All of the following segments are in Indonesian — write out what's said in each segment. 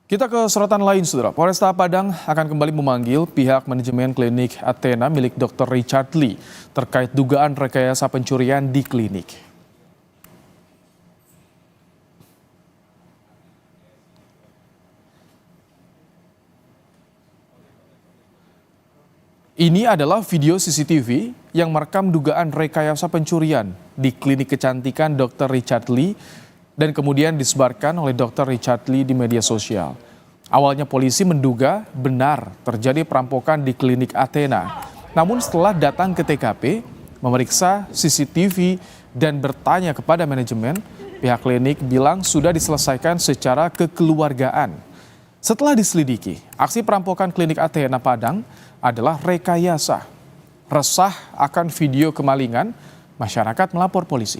Kita ke sorotan lain, Saudara. Polresta Padang akan kembali memanggil pihak manajemen klinik Athena milik Dr. Richard Lee terkait dugaan rekayasa pencurian di klinik. Ini adalah video CCTV yang merekam dugaan rekayasa pencurian di klinik kecantikan Dr. Richard Lee dan kemudian disebarkan oleh Dr. Richard Lee di media sosial. Awalnya polisi menduga benar terjadi perampokan di klinik Athena. Namun setelah datang ke TKP, memeriksa CCTV dan bertanya kepada manajemen, pihak klinik bilang sudah diselesaikan secara kekeluargaan. Setelah diselidiki, aksi perampokan klinik Athena Padang adalah rekayasa. Resah akan video kemalingan, masyarakat melapor polisi.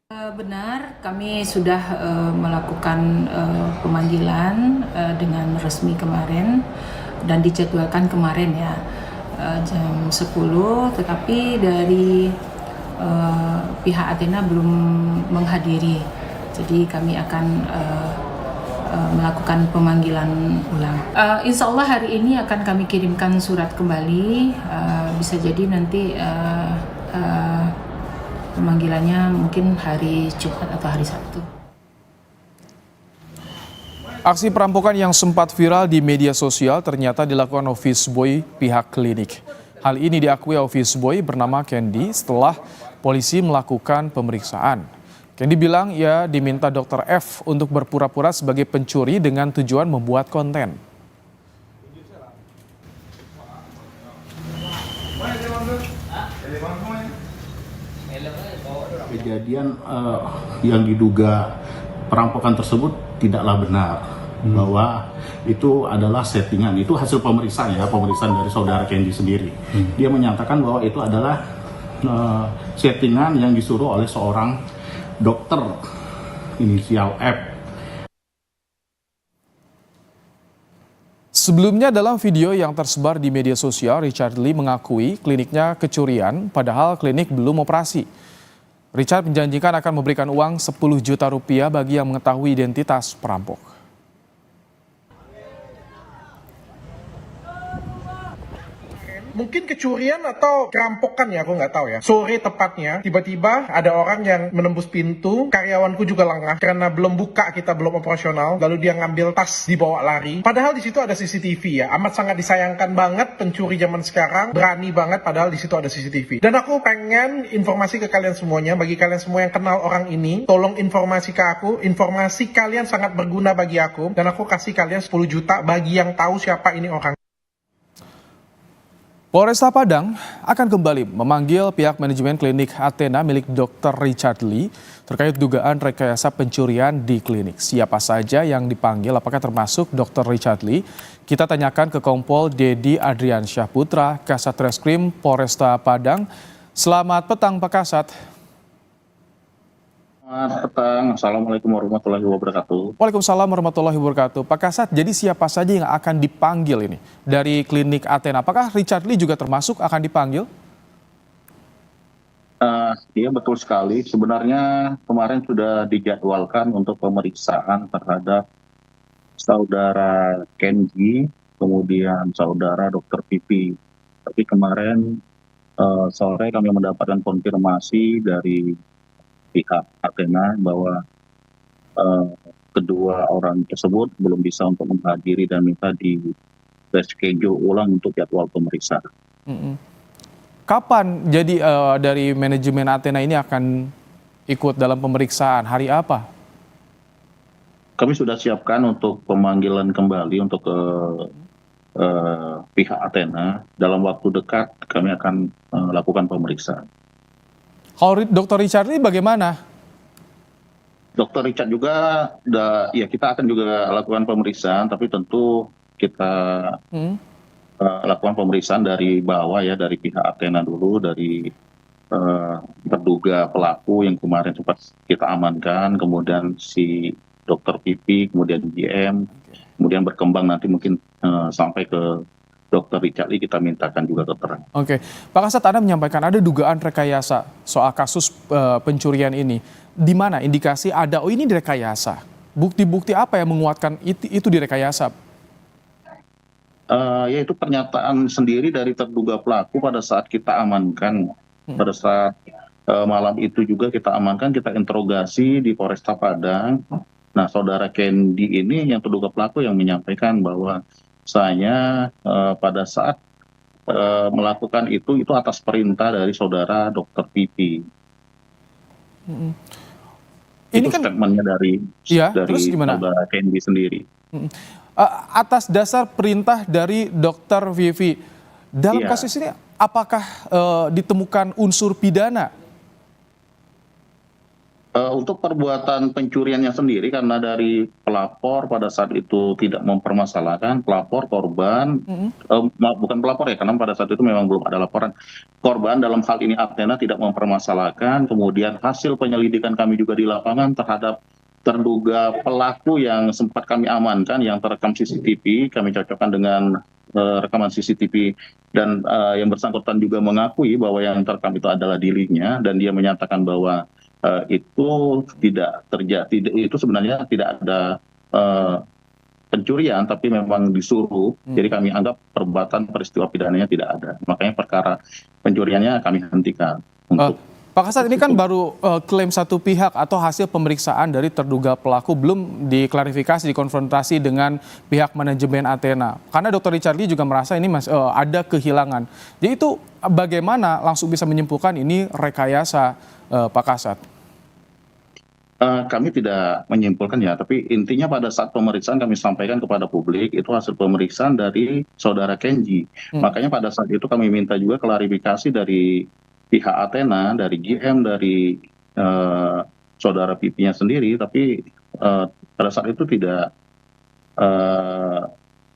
Benar, kami sudah melakukan pemanggilan dengan resmi kemarin dan dijadwalkan kemarin ya jam 10, tetapi dari pihak Athena belum menghadiri. Jadi kami akan melakukan pemanggilan ulang. Insya Allah hari ini akan kami kirimkan surat kembali, bisa jadi nanti pemanggilannya mungkin hari Jumat atau hari Sabtu. Aksi perampokan yang sempat viral di media sosial ternyata dilakukan office boy pihak klinik. Hal ini diakui office boy bernama Candy setelah polisi melakukan pemeriksaan. Candy bilang ia diminta Dr. F untuk berpura-pura sebagai pencuri dengan tujuan membuat konten. Kejadian yang diduga perampokan tersebut tidaklah benar, bahwa itu adalah settingan. Itu hasil pemeriksaan dari saudara Candy sendiri. Dia menyatakan bahwa itu adalah settingan yang disuruh oleh seorang dokter inisial F. Sebelumnya dalam video yang tersebar di media sosial, Richard Lee mengakui kliniknya kecurian padahal klinik belum operasi. Richard menjanjikan akan memberikan uang 10 juta rupiah bagi yang mengetahui identitas perampok. Mungkin kecurian atau kerampokan ya, aku nggak tahu ya. Sore tepatnya, tiba-tiba ada orang yang menembus pintu. Karyawanku juga lengah karena belum buka, kita belum operasional. Lalu dia ngambil tas, dibawa lari. Padahal di situ ada CCTV ya. Amat sangat disayangkan banget pencuri zaman sekarang. Berani banget padahal di situ ada CCTV. Dan aku pengen informasi ke kalian semuanya. Bagi kalian semua yang kenal orang ini, tolong informasi ke aku. Informasi kalian sangat berguna bagi aku. Dan aku kasih kalian 10 juta bagi yang tahu siapa ini orang. Polresta Padang akan kembali memanggil pihak manajemen klinik Athena milik Dr. Richard Lee terkait dugaan rekayasa pencurian di klinik. Siapa saja yang dipanggil, apakah termasuk Dr. Richard Lee? Kita tanyakan ke Kompol Dedi Adriansyah Putra, Kasat Reskrim Polresta Padang. Selamat petang Pak Kasat. Selamat petang, Assalamualaikum warahmatullahi wabarakatuh. Waalaikumsalam warahmatullahi wabarakatuh. Pak Kasat, jadi siapa saja yang akan dipanggil ini dari klinik Athena? Apakah Richard Lee juga termasuk akan dipanggil? Iya betul sekali. Sebenarnya kemarin sudah dijadwalkan untuk pemeriksaan terhadap saudara Kenji, kemudian saudara Dr. Pipi. Tapi kemarin sore kami mendapatkan konfirmasi dari pihak Athena bahwa kedua orang tersebut belum bisa untuk menghadiri dan minta di reschedule ulang untuk jadwal pemeriksaan. Kapan jadi dari manajemen Athena ini akan ikut dalam pemeriksaan? Hari apa? Kami sudah siapkan untuk pemanggilan kembali untuk pihak Athena. Dalam waktu dekat kami akan lakukan pemeriksaan. Kalau Dr. Richard Lee bagaimana? Dr. Richard juga, ya kita akan juga lakukan pemeriksaan, tapi tentu kita lakukan pemeriksaan dari bawah ya, dari pihak Athena dulu, dari terduga pelaku yang kemarin sempat kita amankan, kemudian si Dr. Pipi, kemudian GM, kemudian berkembang nanti mungkin sampai ke Dr. Richard Lee kita mintakan juga keterangan. Oke, Pak Kasat, Anda menyampaikan ada dugaan rekayasa soal kasus pencurian ini. Di mana indikasi ada, oh ini direkayasa? Bukti-bukti apa yang menguatkan itu direkayasa? Yaitu pernyataan sendiri dari terduga pelaku pada saat kita amankan. Pada saat malam itu juga kita amankan, kita interogasi di Polresta Padang. Nah, saudara Kendi ini yang terduga pelaku yang menyampaikan bahwa saya pada saat melakukan itu atas perintah dari saudara Dr. Pipi. Ini Itu kan statementnya dari terus gimana? saudara Kendi sendiri. Atas dasar perintah dari Dr. Vivi, dalam Iya. kasus ini apakah ditemukan unsur pidana? Untuk perbuatan pencuriannya sendiri, karena dari pelapor pada saat itu tidak mempermasalahkan, pelapor korban, bukan pelapor ya, karena pada saat itu memang belum ada laporan. Korban dalam hal ini Athena tidak mempermasalahkan, kemudian hasil penyelidikan kami juga di lapangan terhadap terduga pelaku yang sempat kami amankan, yang terekam CCTV, kami cocokkan dengan rekaman CCTV, dan yang bersangkutan juga mengakui bahwa yang terekam itu adalah dirinya, dan dia menyatakan bahwa itu tidak terjadi, itu sebenarnya tidak ada pencurian, tapi memang disuruh. Jadi kami anggap perbuatan peristiwa pidananya tidak ada. Makanya perkara pencuriannya kami hentikan. Pak Kasat, ini kan baru klaim satu pihak atau hasil pemeriksaan dari terduga pelaku, belum diklarifikasi, dikonfrontasi dengan pihak manajemen Athena. Karena Dr. Richard Lee juga merasa ini ada kehilangan. Jadi itu bagaimana langsung bisa menyimpulkan ini rekayasa, Pak Kasat? Kami tidak menyimpulkan ya, tapi intinya pada saat pemeriksaan kami sampaikan kepada publik, itu hasil pemeriksaan dari saudara Kenji. Makanya pada saat itu kami minta juga klarifikasi dari pihak Athena, dari GM, dari saudara Pipinya sendiri, tapi pada saat itu tidak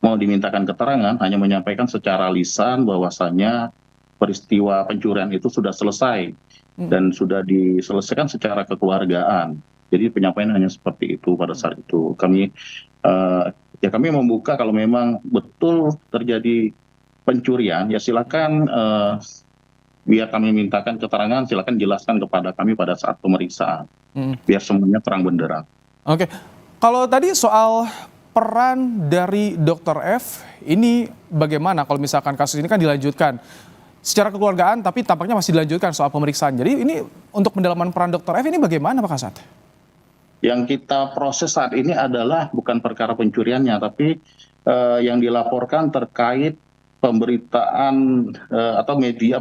mau dimintakan keterangan, hanya menyampaikan secara lisan bahwasannya peristiwa pencurian itu sudah selesai dan sudah diselesaikan secara kekeluargaan. Jadi penyampaian hanya seperti itu pada saat itu. Kami membuka kalau memang betul terjadi pencurian, ya silakan biar kami mintakan keterangan, silakan jelaskan kepada kami pada saat pemeriksaan, biar semuanya terang benderang. Oke, kalau tadi soal peran dari Dr. F, ini bagaimana kalau misalkan kasus ini kan dilanjutkan secara kekeluargaan, tapi tampaknya masih dilanjutkan soal pemeriksaan. Jadi ini untuk pendalaman peran Dr. F ini bagaimana, Pak Kasat? Yang kita proses saat ini adalah bukan perkara pencuriannya, tapi yang dilaporkan terkait pemberitaan atau media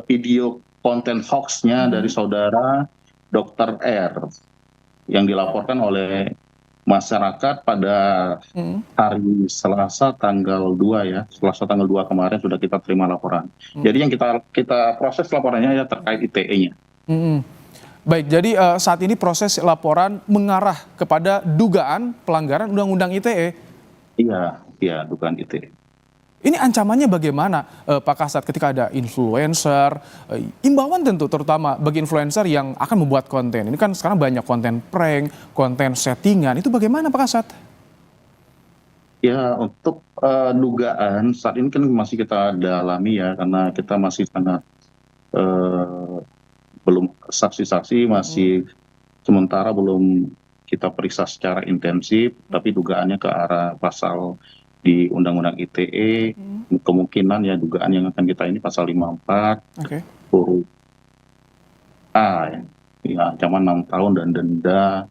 video konten hoaxnya dari saudara Dr. R yang dilaporkan oleh masyarakat pada hari Selasa tanggal 2 ya. Selasa tanggal 2 kemarin sudah kita terima laporan. Jadi yang kita proses laporannya ya terkait ITE-nya. Baik, jadi saat ini proses laporan mengarah kepada dugaan pelanggaran Undang-Undang ITE. Iya, dugaan ITE. Ini ancamannya bagaimana, Pak Kasat, ketika ada influencer, imbauan tentu terutama bagi influencer yang akan membuat konten. Ini kan sekarang banyak konten prank, konten settingan, itu bagaimana Pak Kasat? Ya, untuk dugaan saat ini kan masih kita dalami ya, karena kita masih sangat belum saksi-saksi, masih sementara belum kita periksa secara intensif, tapi dugaannya ke arah pasal di Undang-Undang ITE, kemungkinan ya dugaan yang akan kita ini pasal 54 huruf A ya, ancaman 6 tahun dan denda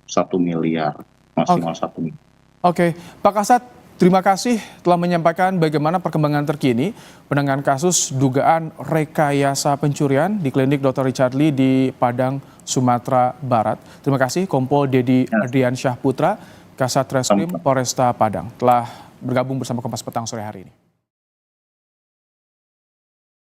1 miliar, maksimal 1 miliar. Oke, Pak Kasat, terima kasih telah menyampaikan bagaimana perkembangan terkini penanganan kasus dugaan rekayasa pencurian di klinik Dr. Richard Lee di Padang, Sumatera Barat. Terima kasih Kompol Dedi Adriansyah Putra, Kasat Reskrim Polresta Padang telah bergabung bersama Kompas Petang sore hari ini.